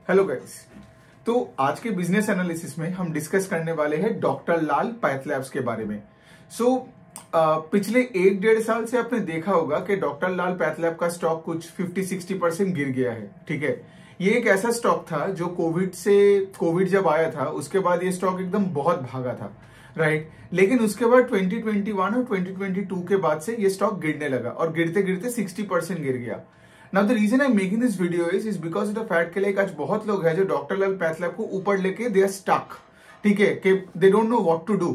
Hello guys. तो आज के बिजनेस एनालिसिस में हम डिस्कस करने वाले हैं डॉक्टर लाल पैथलैब्स के बारे में। पिछले 1-1.5 साल से आपने देखा होगा कि डॉक्टर लाल पैथलैब का स्टॉक कुछ 50-60% गिर गया है। ठीक है, ये एक ऐसा स्टॉक था जो कोविड जब आया था उसके बाद ये स्टॉक एकदम बहुत भागा था, राइट। लेकिन उसके बाद 2021 और 2022 के बाद से ये स्टॉक गिरने लगा और गिरते गिरते 60% गिर गया। Now the reason I'm making this video is because of the fact कि लाइक आज बहुत लोग हैं जो डॉक्टर लाल पैथलैब को ऊपर लेके दे आर स्टक, ठीक है, कि they don't know what to do,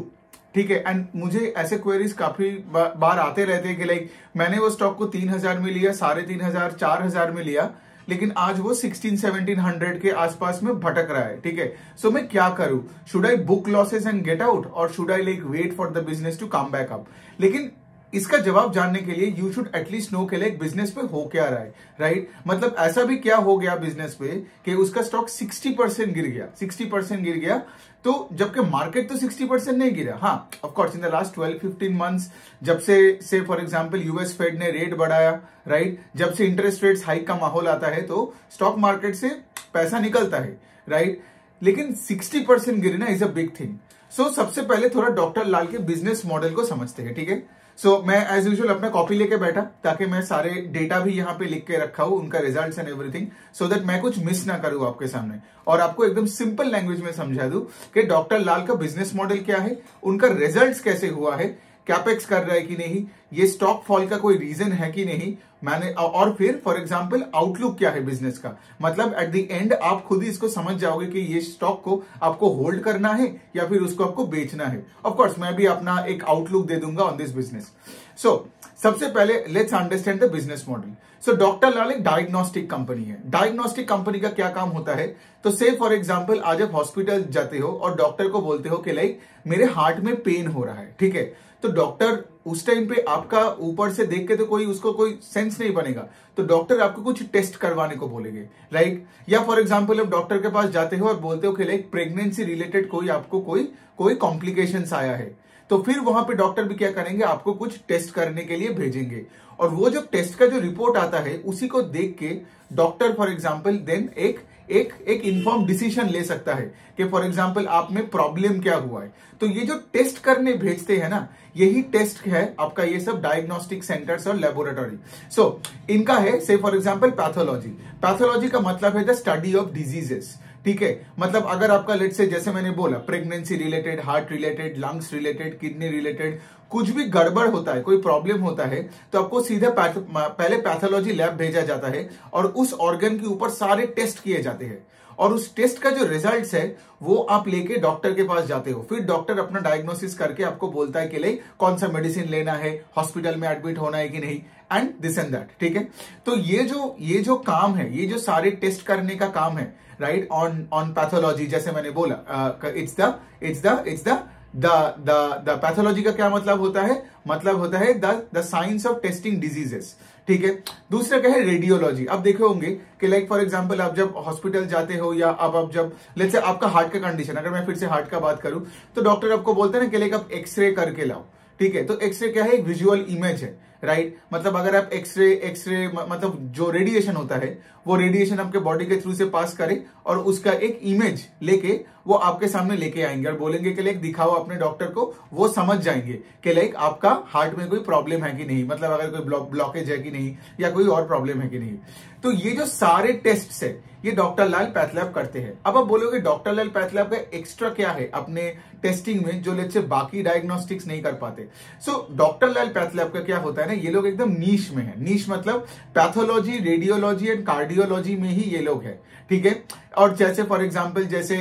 ठीक है। एंड मुझे ऐसे क्वेरीज काफी बार आते रहते हैं कि लाइक मैंने वो स्टॉक को 3000 में लिया, 3500, 4000 में लिया, लेकिन आज वो 1600-1700 के आसपास में भटक रहा है, ठीक है। सो मैं क्या करूं? Should I book losses and get out और should I like wait for the business to come back up? लेकिन इसका जवाब जानने के लिए यू शुड एटलीस्ट नो के लाइक बिजनेस पे हो क्या रहा है, राइट। मतलब ऐसा भी क्या हो गया बिजनेस पे कि उसका स्टॉक 60% गिर गया, 60% गिर गया। तो जबकि मार्केट तो 60% नहीं गिरा। हाँ, of course in the last 12-15 months जब से फॉर एग्जांपल यूएस फेड ने रेट बढ़ाया, राइट, जब से इंटरेस्ट रेट्स हाइक का माहौल आता है तो स्टॉक मार्केट से पैसा निकलता है, राइट। लेकिन 60% गिरना इज अ बिग थिंग। सबसे पहले थोड़ा डॉक्टर लाल के बिजनेस मॉडल को समझते हैं, ठीक है। मैं एज यूजुअल अपना कॉपी लेके बैठा ताकि मैं सारे डेटा भी यहाँ पे लिख के रखा हूं, उनका results and everything, so that मैं कुछ मिस ना करूं आपके सामने और आपको एकदम सिंपल लैंग्वेज में समझा दूं कि डॉक्टर लाल का बिजनेस मॉडल क्या है, उनका रिजल्ट्स कैसे हुआ है, कैपेक्स कर रहा है कि नहीं, ये स्टॉक फॉल का कोई रीजन है कि नहीं, और फिर फॉर एग्जांपल आउटलुक क्या है बिजनेस का। मतलब एट द एंड आप खुद ही इसको समझ जाओगे कि ये स्टॉक को आपको होल्ड करना है या फिर उसको आपको बेचना है। ऑफ कोर्स मैं भी अपना एक आउटलुक दे दूंगा ऑन दिस बिजनेस। सबसे पहले let's understand the business model. Doctor Lal एक डायग्नोस्टिक कंपनी है। डायग्नोस्टिक कंपनी का क्या काम होता है? तो से फॉर एग्जांपल आज आप हॉस्पिटल जाते हो और डॉक्टर को बोलते हो कि लाइक मेरे हार्ट में पेन हो रहा है, ठीक है। तो डॉक्टर उस टाइम पे आपका ऊपर से देख के तो उसको कोई सेंस नहीं बनेगा, तो डॉक्टर आपको कुछ टेस्ट करवाने को बोलेंगे, राइट। या फॉर एग्जांपल आप डॉक्टर के पास जाते हो और बोलते हो कि लाइक प्रेगनेंसी रिलेटेड कोई कॉम्प्लिकेशंस आया है, तो फिर वहां पे डॉक्टर भी क्या करेंगे, आपको कुछ टेस्ट करने के लिए भेजेंगे और वो जो टेस्ट का जो रिपोर्ट आता है उसी को देख के डॉक्टर फॉर एग्जांपल देन एक इन्फॉर्म डिसीजन ले सकता है कि फॉर एग्जांपल आप में प्रॉब्लम क्या हुआ है। तो ये जो टेस्ट करने भेजते हैं ना, यही टेस्ट है आपका ये सब डायग्नोस्टिक सेंटर्स और लेबोरेटरी। इनका है से फॉर एग्जांपल पैथोलॉजी। पैथोलॉजी का मतलब है द स्टडी ऑफ डिजीजेस, ठीक है। मतलब अगर आपका लेट्स से जैसे मैंने बोला pregnancy related, heart related, lungs related, kidney related कुछ भी गड़बड़ होता है, कोई प्रॉब्लम होता है, तो आपको सीधे पहले पैथोलॉजी लैब भेजा जाता है और उस ऑर्गन के ऊपर सारे टेस्ट किए जाते हैं और उस टेस्ट का जो रिजल्ट्स है वो आप लेके डॉक्टर के पास जाते हो। फिर डॉक्टर अपना डायग्नोसिस करके आपको बोलता है कि लाइक कौन सा मेडिसिन लेना है, हॉस्पिटल में एडमिट होना है कि नहीं, एंड दिस एंड दैट, ठीक है। तो ये जो काम है, ये जो सारे टेस्ट करने का काम है, राइट, ऑन पैथोलॉजी, जैसे मैंने बोला द पैथोलॉजी का क्या मतलब होता है? मतलब होता है the science of testing diseases, ठीक है। दूसरा क्या है? रेडियोलॉजी। अब देखे होंगे कि लाइक फॉर एग्जांपल आप जब हॉस्पिटल जाते हो या अब आप जब लेट्स से आपका हार्ट का कंडीशन, अगर मैं फिर से हार्ट का बात करूं तो डॉक्टर आपको बोलते हैं ना कि लाइक आप एक्सरे करके लाओ, ठीक है। तो एक्सरे क्या है? एक विजुअल इमेज है, राइट। मतलब अगर आप एक्सरे मतलब जो रेडिएशन होता है वो रेडिएशन आपके बॉडी के थ्रू से पास करे और उसका एक इमेज लेके वो आपके सामने लेके आएंगे और बोलेंगे कि लाइक दिखाओ अपने डॉक्टर को, वो समझ जाएंगे कि लाइक आपका हार्ट में कोई प्रॉब्लम है कि नहीं, मतलब अगर कोई ब्लॉकेज है कि नहीं या कोई और प्रॉब्लम है कि नहीं। तो ये जो सारे टेस्ट है ये डॉक्टर लाल पैथलैब करते हैं। अब आप बोलोगे डॉक्टर लाल पैथलैब का एक्स्ट्रा क्या है अपने टेस्टिंग में जो लेट्स से बाकी डायग्नोस्टिक्स नहीं कर पाते? डॉक्टर लाल पैथलैब का क्या होता है ना, ये लोग एकदम नीश में है। नीश मतलब पैथोलॉजी, रेडियोलॉजी एंड कार्डियोलॉजी में ही ये लोग है, ठीक है। और जैसे फॉर एग्जांपल जैसे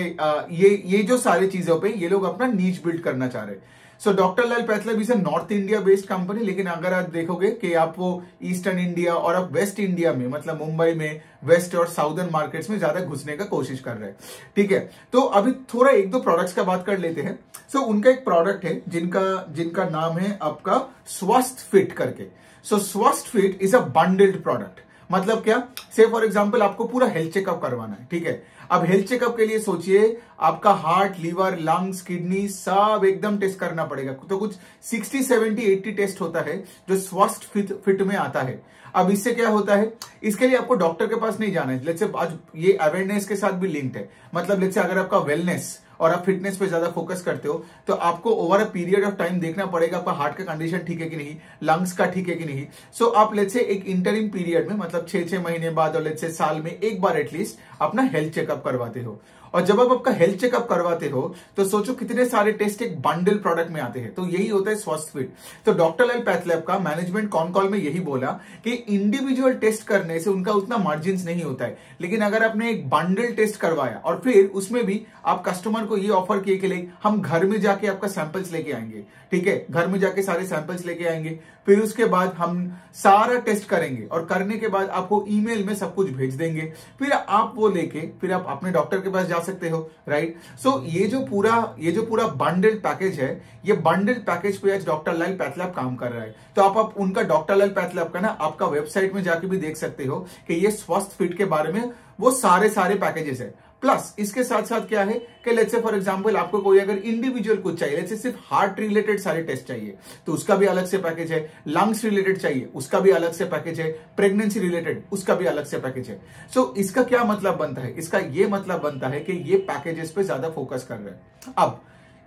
ये जो सारी चीजों पे ये लोग अपना नीच बिल्ड करना चाह रहे हैं। Doctor Lal path lab is a north India based company, लेकिन अगर आप देखोगे कि आप वो ईस्टर्न इंडिया और आप वेस्ट इंडिया में मतलब मुंबई में वेस्ट और साउदर्न मार्केट्स में ज्यादा घुसने का कोशिश कर रहे हैं, ठीक है। तो अभी थोड़ा 1-2 प्रोडक्ट्स का बात कर लेते हैं। उनका एक प्रोडक्ट है जिनका नाम है आपका स्वस्थ फिट करके। स्वस्थ fit is a bundled product. मतलब क्या, से फॉर एग्जांपल आपको पूरा हेल्थ चेकअप करवाना है, ठीक है। अब हेल्थ चेकअप के लिए सोचिए आपका हार्ट, लीवर, लंग्स, किडनी सब एकदम टेस्ट करना पड़ेगा। तो कुछ 60, 70, 80 टेस्ट होता है जो स्वस्थ फिट में आता है। अब इससे क्या होता है, इसके लिए आपको डॉक्टर के पास नहीं जाना है। लेट्स से आज ये अवेयरनेस के साथ भी लिंक्ड है। मतलब लेट्स से अगर आपका वेलनेस और आप फिटनेस पे ज्यादा फोकस करते हो तो आपको over a period of time देखना पड़ेगा आपका हार्ट का कंडीशन ठीक है कि नहीं, लंग्स का ठीक है कि नहीं। सो आप लेट्स से एक इंटरिम पीरियड में, मतलब 6 महीने बाद और लेट्स से साल में एक बार एटलीस्ट अपना हेल्थ चेकअप करवाते हो। और जब आप आपका हेल्थ चेकअप करवाते हो तो सोचो कितने सारे टेस्ट एक बंडल प्रोडक्ट में आते हैं। तो यही होता है स्वस्थ फिट। तो डॉक्टर लाल पैथलैब का मैनेजमेंट कॉन कॉल में यही बोला कि इंडिविजुअल टेस्ट करने से उनका उतना मार्जिन नहीं होता है, लेकिन अगर आपने एक बंडल टेस्ट करवाया और फिर उसमें भी आप कस्टमर को ये ऑफर किए कि हम घर में जाके आपका सैंपल्स लेके आएंगे, ठीक है, घर में जाके सारे सैंपल्स लेके आएंगे, फिर उसके बाद हम सारा टेस्ट करेंगे और करने के बाद आपको ईमेल में सब कुछ भेज देंगे, फिर आप वो लेके फिर आप अपने डॉक्टर के पास जा सकते हो, राइट। सो ये जो पूरा बंडल पैकेज है, ये बंडल पैकेज पे आज डॉक्टर लाल पैथलैब काम कर रहा है। तो आप उनका डॉक्टर लाल पैथलैब का ना आपका वेबसाइट में जाके भी देख सकते हो कि ये स्वस्थ फिट के बारे में वो सारे पैकेजेस है। प्लस इसके साथ साथ क्या है कि लेट्स से फॉर एग्जांपल आपको कोई अगर इंडिविजुअल कुछ चाहिए, लेट्स से सिर्फ हार्ट रिलेटेड सारे टेस्ट चाहिए तो उसका भी अलग से पैकेज है, लंग्स रिलेटेड चाहिए उसका भी अलग से पैकेज है, प्रेगनेंसी रिलेटेड उसका भी अलग से पैकेज है। सो इसका क्या मतलब बनता है, इसका ये मतलब बनता है कि ये पैकेजेस पे ज्यादा फोकस कर रहे हैं। अब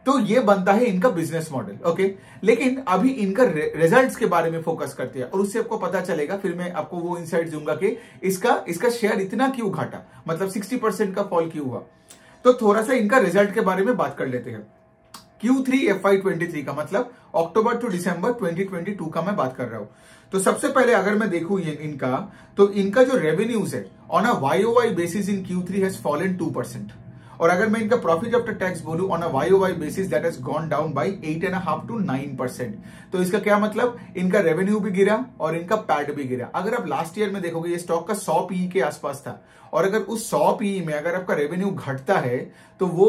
तो ये बनता है इनका बिजनेस मॉडल, ओके। लेकिन अभी इनका रिजल्ट्स के बारे में फोकस करते हैं और उससे आपको पता चलेगा, फिर मैं आपको वो इनसाइट दूंगा कि इसका शेयर इतना क्यों घटा, मतलब 60% का फॉल क्यों हुआ। तो थोड़ा सा इनका रिजल्ट के बारे में बात कर लेते हैं। Q3 FY23 का मतलब अक्टूबर टू दिसंबर 2022 का मैं बात कर रहा हूं। तो सबसे पहले अगर मैं देखूं इनका, तो इनका जो रेवेन्यूज है on a YOY basis in Q3 has fallen 2%। और अगर मैं इनका प्रॉफिट आफ्टर टैक्स बोलूं on a YOY basis that has gone down by 8.5 to 9%। तो इसका क्या मतलब, इनका रेवेन्यू भी गिरा और इनका पैट भी गिरा। अगर आप लास्ट ईयर में देखोगे ये स्टॉक का 100 PE के आसपास था, और अगर उस 100 PE में अगर आपका रेवेन्यू घटता है तो वो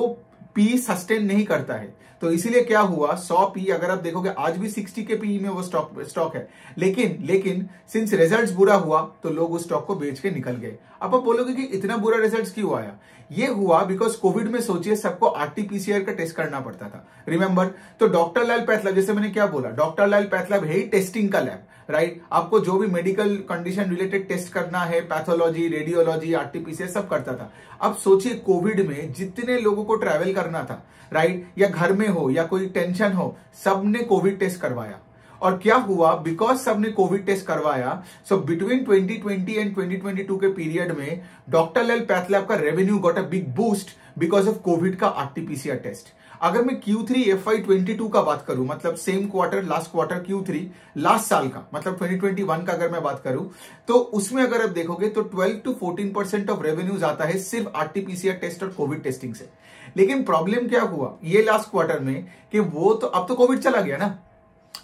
PE सस्टेन नहीं करता है। तो इसीलिए क्या हुआ, 100 PE अगर आप देखोगे आज भी 60 के PE में वो स्टॉक है, लेकिन सिंस रिजल्ट्स बुरा हुआ तो लोग उस स्टॉक को बेच के निकल गए। अब आप बोलोगे कि इतना बुरा रिजल्ट्स क्यों आया, ये हुआ बिकॉज कोविड में सोचिए सबको RT-PCR का टेस्ट करना पड़ता था, रिमेंबर। तो डॉक्टर लाल पैथलैब, जैसे मैंने क्या बोला, डॉक्टर लाल पैथलैब है ही टेस्टिंग का लैब, राइट। आपको जो भी मेडिकल कंडीशन रिलेटेड टेस्ट करना है, पैथोलॉजी, रेडियोलॉजी, RT-PCR सब करता था। अब सोचिए कोविड में जितने लोगों को ट्रैवल करना था, राइट, या घर में हो या कोई टेंशन हो, सबने कोविड टेस्ट करवाया। और क्या हुआ, बिकॉज सबने कोविड टेस्ट करवाया, सो बिटवीन 2020 एंड 2022 के पीरियड में डॉक्टर लाल पैथलैब का revenue got a big boost because of Covid का RT-PCR टेस्ट। अगर मैं Q3 FY22 का बात करूं, मतलब same quarter, last quarter Q3 last साल का, मतलब 2021 का अगर मैं बात करूं, तो उसमें अगर आप देखोगे तो 12 to 14% ऑफ रेवेन्यूज आता है सिर्फ RT-PCR टेस्ट और कोविड टेस्टिंग से। लेकिन प्रॉब्लम क्या हुआ ये लास्ट क्वार्टर में कि वो तो अब तो कोविड चला गया ना।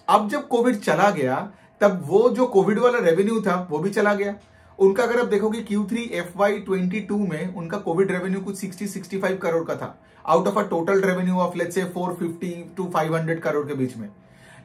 अब जब कोविड चला गया तब वो जो कोविड वाला रेवेन्यू था वो भी चला गया। उनका अगर आप देखोगे Q3 FY22 में उनका कोविड रेवेन्यू कुछ 60-65 करोड़ का था, out of a total revenue of let's say 450 to 500 crore के बीच में।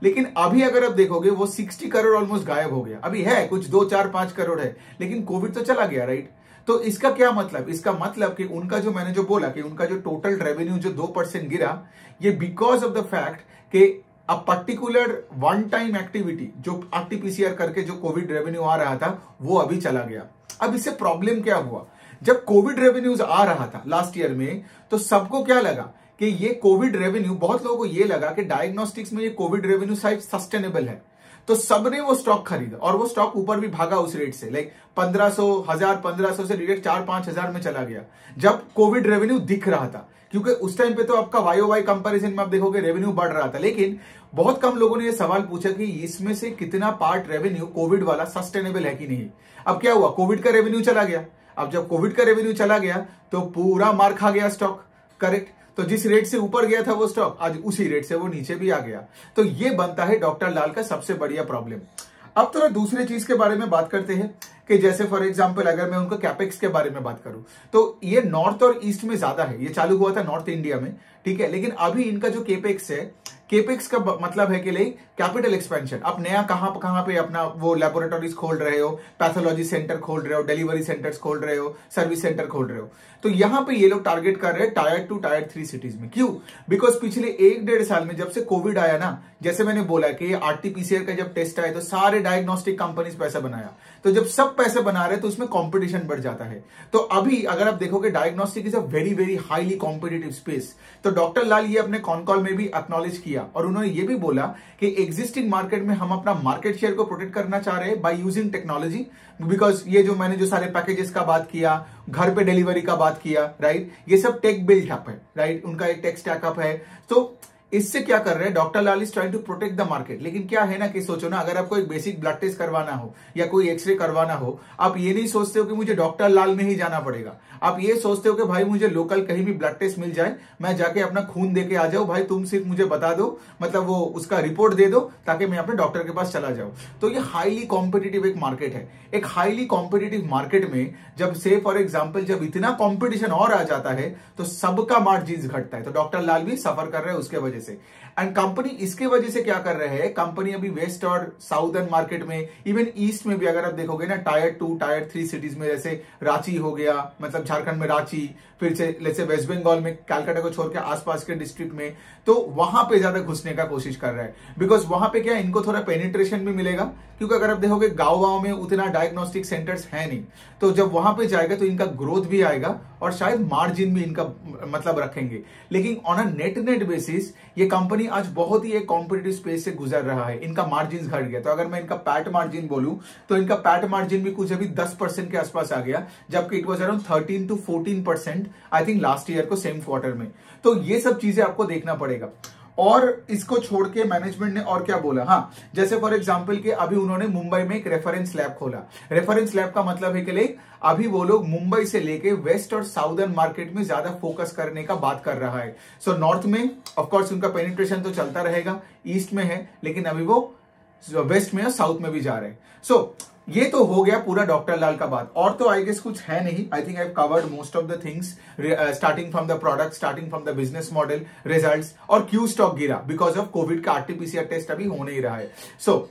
लेकिन अभी अगर आप देखोगे वो 60 करोड़ ऑलमोस्ट गायब हो गया। अभी है कुछ 2, 4, 5 करोड़ है, लेकिन कोविड तो चला गया, राइट। तो इसका क्या मतलब, इसका मतलब कि उनका जो, मैंने जो बोला कि उनका जो टोटल रेवेन्यू जो 2% गिरा, ये बिकॉज ऑफ द फैक्ट कि a particular one time activity जो RT-PCR करके जो कोविड रेवेन्यू आ रहा था वो अभी चला गया। अब इससे प्रॉब्लम क्या हुआ, जब कोविड रेवेन्यूज आ रहा था लास्ट ईयर में तो सबको क्या लगा कि ये कोविड रेवेन्यू, बहुत लोगों को ये लगा कि डायग्नोस्टिक्स में ये कोविड रेवेन्यू शायद सस्टेनेबल है, तो सबने वो स्टॉक खरीदा और वो स्टॉक ऊपर भी भागा उस रेट से, लाइक 1500 से डायरेक्ट 4-5 हजार में चला गया जब कोविड रेवेन्यू दिख रहा था। क्योंकि उस टाइम पे तो आपका YOY कंपैरिजन में आप देखोगे रेवेन्यू बढ़ रहा था, लेकिन बहुत कम लोगों ने ये सवाल पूछा कि इसमें से कितना पार्ट रेवेन्यू कोविड वाला सस्टेनेबल है कि नहीं। अब क्या हुआ, कोविड का रेवेन्यू चला गया। अब जब कोविड का रेवेन्यू चला गया तो पूरा मार खा गया स्टॉक, करेक्ट। तो जिस रेट से ऊपर गया था वो स्टॉक आज उसी रेट से वो नीचे भी आ गया। तो ये बनता है डॉक्टर लाल का सबसे बढ़िया प्रॉब्लम। अब थोड़ा दूसरे चीज के बारे में बात करते हैं कि जैसे फॉर एग्जांपल अगर मैं उनका कैपेक्स के बारे में बात करूं तो ये नॉर्थ और ईस्ट में ज्यादा है। ये चालू हुआ था नॉर्थ इंडिया में, ठीक है। लेकिन अभी इनका जो केपेक्स है, केपेक्स का मतलब है कि लाइक कैपिटल एक्सपेंशन। आप नया कहां पे अपना वो लेबोरेटरीज खोल रहे हो, पैथोलॉजी सेंटर खोल रहे हो, डिलीवरी सेंटर्स खोल रहे हो, सर्विस सेंटर खोल रहे हो। तो यहां पे ये लोग टारगेट कर रहे हैं टायर 2 टायर 3 सिटीज में। क्यों? बिकॉज पिछले 1-1.5 साल में जब से कोविड आया ना, जैसे मैंने बोला कि आरटीपीसीआर का जब टेस्ट आया तो सारे डायग्नोस्टिक कंपनीज पैसा बनाया। तो जब सब पैसे बना रहे तो उसमें कंपटीशन बढ़ जाता है। तो अभी अगर आप देखोगे diagnostic is a very very highly competitive space. तो डॉक्टर लाल ये अपने कॉन कॉल में भी एक्नॉलेज किया और उन्होंने ये भी बोला कि एग्जिस्टिंग मार्केट में हम अपना मार्केट शेयर को प्रोटेक्ट करना चाह रहे हैं बाय यूजिंग टेक्नोलॉजी। बिकॉज ये जो मैंने जो सारे पैकेजेस का बात किया, घर पे डिलीवरी का बात किया, राइट, ये सब टेक बिल्ट अप है, राइट, उनका एक टेक स्टैकअप है। तो इससे क्या कर रहे हैं doctor Lal is trying to protect the market. लेकिन क्या है ना कि सोचो ना, अगर आपको एक बेसिक ब्लड टेस्ट करवाना हो या कोई एक्सरे करवाना हो, आप ये नहीं सोचते हो कि मुझे डॉक्टर लाल में ही जाना पड़ेगा। आप ये सोचते हो कि भाई मुझे लोकल कहीं भी ब्लड टेस्ट मिल जाए, मैं जाके अपना खून दे के आ जाऊं, भाई तुम सिर्फ मुझे बता दो, मतलब वो उसका रिपोर्ट दे दो ताकि मैं अपने डॉक्टर के पास चला जाऊं। तो ये हाईली कॉम्पिटिटिव एक मार्केट है। एक हाईली कॉम्पिटिटिव मार्केट में जब से फॉर एग्जाम्पल जब इतना कॉम्पिटिशन और आ जाता है तो सबका मार्जिन घटता है। तो डॉक्टर लाल भी सफर कर रहे हैं उसके वजह से। एंड कंपनी इसके वजह से क्या कर रहे हैं, कंपनी अभी वेस्ट और साउदर्न मार्केट में, इवन ईस्ट में भी अगर आप देखोगे ना, टायर 2 टायर 3 सिटीज में, जैसे रांची हो गया, मतलब झारखंड में रांची, फिर से जैसे वेस्ट बंगाल में कैलकाटा को छोड़ के आसपास के डिस्ट्रिक्ट में, तो वहां पे ज्यादा घुसने का कोशिश कर रहा है। बिकॉज वहां पे क्या, इनको थोड़ा पेनिट्रेशन भी मिलेगा, क्योंकि अगर आप देखोगे गांव में उतना डायग्नोस्टिक सेंटर्स है नहीं। तो जब वहां पे जाएगा तो इनका ग्रोथ भी आएगा और शायद मार्जिन भी इनका मतलब रखेंगे। लेकिन ऑन अ नेट बेसिस ये कंपनी आज बहुत ही एक कॉम्पिटिटिव स्पेस से गुजर रहा है। इनका मार्जिन घट गया। तो अगर मैं इनका पैट मार्जिन बोलूं तो इनका पैट मार्जिन भी कुछ अभी 10% के आसपास आ गया, जबकि it was around 13 to 14% I think last year को सेम क्वार्टर में। तो ये सब चीजें आपको देखना पड़ेगा। और इसको छोड़ के मैनेजमेंट ने और क्या बोला, हाँ, जैसे फॉर एग्जांपल कि अभी उन्होंने मुंबई में एक रेफरेंस लैब खोला। रेफरेंस लैब का मतलब है कि लाइक अभी वो लोग मुंबई से लेके वेस्ट और साउदर्न मार्केट में ज्यादा फोकस करने का बात कर रहा है। सो नॉर्थ में ऑफ कोर्स उनका पेनिट्रेशन तो चलता रहेगा, ईस्ट में है, लेकिन अभी वो वेस्ट में और साउथ में भी जा रहे हैं। सो ये तो हो गया पूरा डॉक्टर लाल का बात। और तो आई गेस कुछ है नहीं। I think I have covered most of the things, starting from the product, starting from the business model, results, और क्यों स्टॉक गिरा, बिकॉज ऑफ कोविड का आरटीपीसीआर टेस्ट अभी हो नहीं रहा है। सो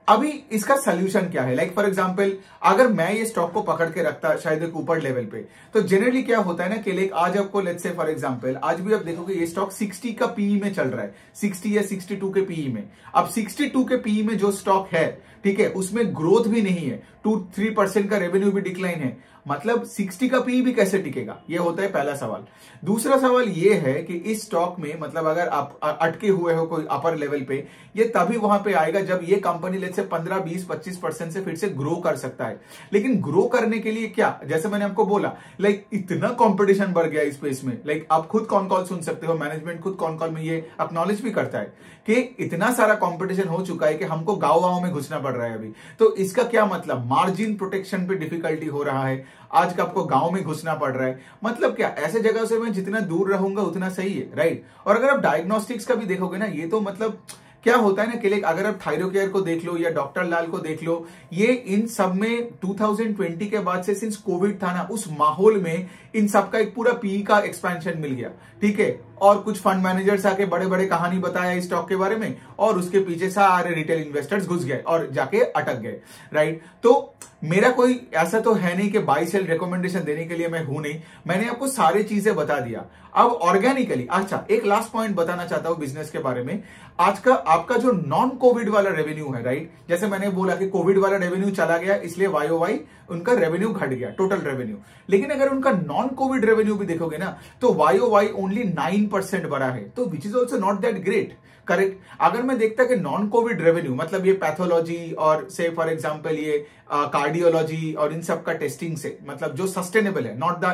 अभी इसका सोल्यूशन क्या है? लाइक फॉर एग्जांपल अगर मैं ये स्टॉक को पकड़ के रखता शायद एक ऊपर लेवल पे, तो जनरली क्या होता है ना कि लाइक आज आपको लेट्स से फॉर एग्जांपल आज भी आप देखोगे ये स्टॉक 60 का पीई में चल रहा है, 60 या 62 के पीई में। अब 62 के पीई में जो स्टॉक है, ठीक है, उसमें ग्रोथ भी नहीं है, 2-3% का रेवेन्यू भी डिक्लाइन है, मतलब 60 का पी भी कैसे टिकेगा? ये होता है पहला सवाल। दूसरा सवाल ये है कि इस स्टॉक में मतलब अगर आप अटके हुए हो कोई अपर लेवल पे, ये तभी वहां पे आएगा जब ये कंपनी लेट्स से 15, 20, 25% से फिर से ग्रो कर सकता है। लेकिन ग्रो करने के लिए क्या, जैसे मैंने आपको बोला, लाइक इतना कंपटीशन बढ़ गया इस स्पेस में। लाइक आप खुद कॉन कॉल सुन सकते हो, मैनेजमेंट खुद कॉन कॉल में ये एक्नॉलेज भी करता है कि इतना सारा कंपटीशन हो चुका है कि हमको गांव में घुसना पड़ रहा है अभी। तो इसका क्या मतलब, मार्जिन प्रोटेक्शन पे डिफिकल्टी हो रहा है, आज का आपको गांव में घुसना पड़ रहा है। मतलब क्या, ऐसे जगह से मैं जितना दूर रहूंगा उतना सही है, राइट। और अगर आप डायग्नोस्टिक्स का भी देखोगे ना, ये तो मतलब क्या होता है ना कि अगर आप थायरोकेयर को देख लो या डॉक्टर लाल को देख लो, ये इन सब में 2020 के बाद से सिंस कोविड था ना, उस माहौल में इन सब का एक पूरा पी का एक्सपेंशन मिल गया, ठीक है। और कुछ फंड मैनेजर्स आके बड़े बड़े कहानी बताया इस स्टॉक के बारे में, और उसके पीछे सारे रिटेल इन्वेस्टर्स घुस गए और जाके अटक गए, राइट। तो मेरा कोई ऐसा तो है नहीं कि बाई सेल रिकमेंडेशन देने के लिए मैं हूं नहीं, मैंने आपको सारी चीजें बता दिया। अब ऑर्गेनिकली, अच्छा एक लास्ट पॉइंट बताना चाहता हूं बिजनेस के बारे में। आज का आपका जो नॉन कोविड वाला रेवेन्यू है, राइट, जैसे मैंने बोला कि कोविड वाला रेवेन्यू चला गया इसलिए वाईओवाई उनका रेवेन्यू घट गया, टोटल रेवेन्यू। लेकिन अगर उनका नॉन कोविड रेवेन्यू भी देखोगे ना, तो वाईओवाई ओनली 9% बढ़ा है, तो which is also not that great, correct. अगर मैं देखता कि नॉन कोविड रेवेन्यू मतलब ये पैथोलॉजी और से फॉर एग्जांपल ये कार्डियोलॉजी और इन सब का टेस्टिंग से, मतलब जो सस्टेनेबल है, not the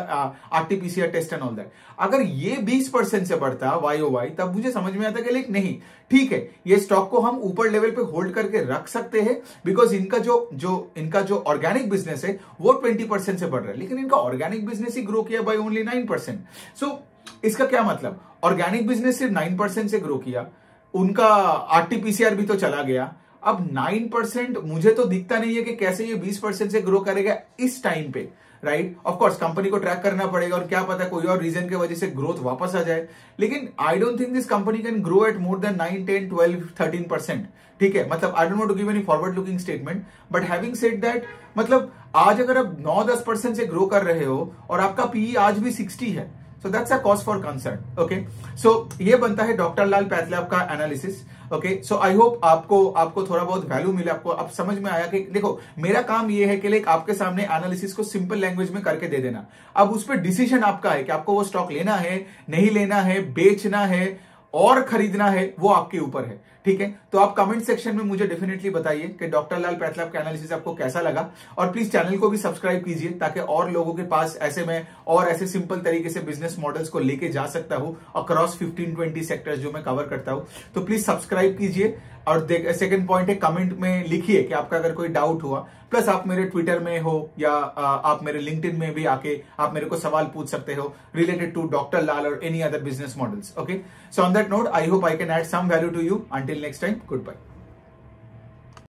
RTPCR test and all that, अगर ये 20% से बढ़ता वाईओवाई, तब मुझे समझ में आता कि लाइक नहीं, ठीक है, ये स्टॉक को हम ऊपर लेवल पे होल्ड करके रख सकते हैं, बिकॉज इनका जो ऑर्गेनिक बिजनेस है वो 20% से बढ़ रहा है, लेकिन इनका ऑर्गेनिक बिजनेस ही ग्रो किया बाय ओनली 9%। सो इसका क्या मतलब, ऑर्गेनिक बिजनेस सिर्फ 9% से ग्रो किया, उनका आरटीपीसीआर भी तो चला गया। अब 9% मुझे तो दिखता नहीं है कि कैसे ये 20% से ग्रो करेगा इस टाइम पे, राइट। ऑफ कोर्स कंपनी को ट्रैक करना पड़ेगा और क्या पता कोई और रीजन की वजह से ग्रोथ वापस आ जाए, लेकिन I don't think this company can grow at more than 9, 10, 12, 13%। ठीक है, मतलब I don't want to give any forward looking statement, but having said that, मतलब आज अगर आप 9-10% से ग्रो कर रहे हो और आपका पीई आज भी 60 है, so that's a cause for concern. Okay, so ये बनता है डॉक्टर लाल पैथलैब का analysis. Okay, so I hope आपको थोड़ा बहुत वैल्यू मिला, आपको अब समझ में आया कि देखो मेरा काम ये है कि लाइक आपके सामने एनालिसिस को सिंपल लैंग्वेज में करके दे देना। अब उस पर डिसीजन आपका है कि आपको वो स्टॉक लेना है, नहीं लेना है, बेचना है और खरीदना है, वो आपके ऊपर है। ठीक है, तो आप कमेंट सेक्शन में मुझे डेफिनेटली बताइए कि डॉक्टर लाल पैथलैब का एनालिसिस आपको कैसा लगा, और प्लीज चैनल को भी सब्सक्राइब कीजिए ताकि और लोगों के पास ऐसे में और ऐसे सिंपल तरीके से बिजनेस मॉडल्स को लेके जा सकता हूं अक्रॉस 15-20 सेक्टर्स जो मैं कवर करता हूं। तो प्लीज सब्सक्राइब कीजिए, और सेकंड पॉइंट है कमेंट में लिखिए कि आपका अगर कोई डाउट हुआ, प्लस आप मेरे ट्विटर में हो या आप मेरे लिंक्डइन में भी आके आप मेरे को सवाल पूछ सकते हो रिलेटेड टू डॉक्टर लाल और any other business models. Okay, so on that note I hope I can add some value to you. Until next time, good bye.